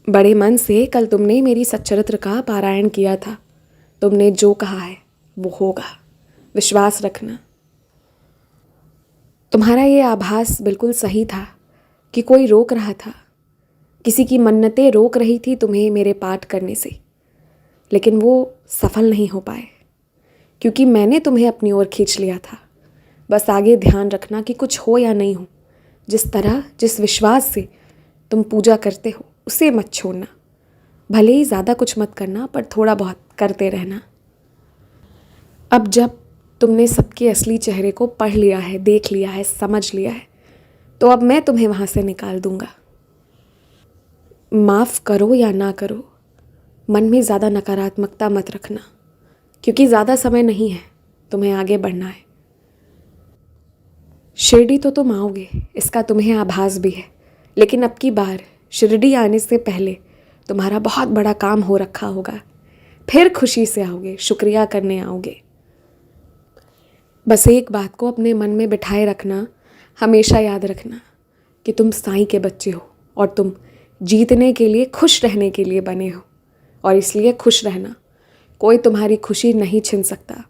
बड़े मन से कल तुमने मेरी सच्चरित्र का पारायण किया था। तुमने जो कहा है वो होगा, विश्वास रखना। तुम्हारा ये आभास बिल्कुल सही था कि कोई रोक रहा था, किसी की मन्नतें रोक रही थी तुम्हें मेरे पाठ करने से, लेकिन वो सफल नहीं हो पाए क्योंकि मैंने तुम्हें अपनी ओर खींच लिया था। बस आगे ध्यान रखना कि कुछ हो या नहीं हो, जिस तरह जिस विश्वास से तुम पूजा करते हो उसे मत छोड़ना। भले ही ज़्यादा कुछ मत करना, पर थोड़ा बहुत करते रहना। अब जब तुमने सबके असली चेहरे को पढ़ लिया है, देख लिया है, समझ लिया है, तो अब मैं तुम्हें वहाँ से निकाल दूंगा। माफ़ करो या ना करो, मन में ज़्यादा नकारात्मकता मत रखना, क्योंकि ज़्यादा समय नहीं है, तुम्हें आगे बढ़ना है। शिरडी तो तुम आओगे, इसका तुम्हें आभास भी है, लेकिन अब की बार शिरडी आने से पहले तुम्हारा बहुत बड़ा काम हो रखा होगा। फिर खुशी से आओगे, शुक्रिया करने आओगे। बस एक बात को अपने मन में बिठाए रखना, हमेशा याद रखना कि तुम साईं के बच्चे हो और तुम जीतने के लिए, खुश रहने के लिए बने हो, और इसलिए खुश रहना। कोई तुम्हारी खुशी नहीं छीन सकता।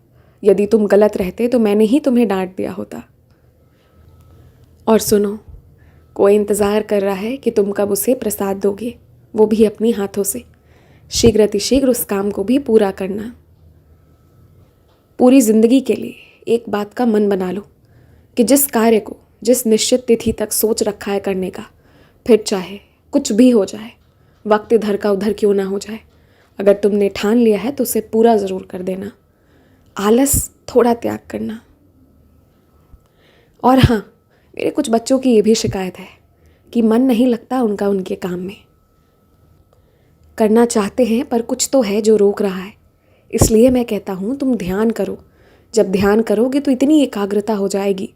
यदि तुम गलत रहते तो मैंने ही तुम्हें डांट दिया होता। और सुनो, कोई इंतज़ार कर रहा है कि तुम कब उसे प्रसाद दोगे, वो भी अपने हाथों से। शीघ्र अतिशीघ्र उस काम को भी पूरा करना। पूरी ज़िंदगी के लिए एक बात का मन बना लो कि जिस कार्य को जिस निश्चित तिथि तक सोच रखा है करने का, फिर चाहे कुछ भी हो जाए, वक्त इधर का उधर क्यों ना हो जाए, अगर तुमने ठान लिया है तो उसे पूरा ज़रूर कर देना। आलस थोड़ा त्याग करना। और हाँ, मेरे कुछ बच्चों की ये भी शिकायत है कि मन नहीं लगता उनका उनके काम में। करना चाहते हैं पर कुछ तो है जो रोक रहा है। इसलिए मैं कहता हूँ तुम ध्यान करो। जब ध्यान करोगे तो इतनी एकाग्रता हो जाएगी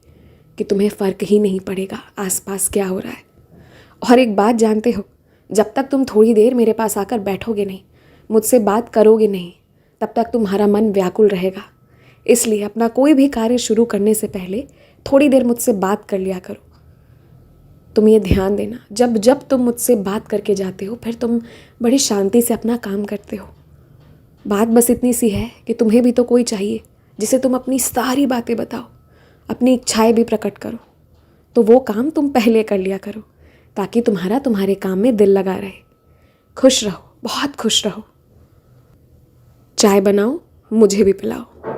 कि तुम्हें फ़र्क ही नहीं पड़ेगा आसपास क्या हो रहा है। और एक बात जानते हो, जब तक तुम थोड़ी देर मेरे पास आकर बैठोगे नहीं, मुझसे बात करोगे नहीं, तब तक तुम्हारा मन व्याकुल रहेगा। इसलिए अपना कोई भी कार्य शुरू करने से पहले थोड़ी देर मुझसे बात कर लिया करो। तुम ये ध्यान देना, जब जब तुम मुझसे बात करके जाते हो, फिर तुम बड़ी शांति से अपना काम करते हो। बात बस इतनी सी है कि तुम्हें भी तो कोई चाहिए जिसे तुम अपनी सारी बातें बताओ, अपनी इच्छाएं भी प्रकट करो। तो वो काम तुम पहले कर लिया करो, ताकि तुम्हारे काम में दिल लगा रहे। खुश रहो, बहुत खुश रहो। चाय बनाओ, मुझे भी पिलाओ।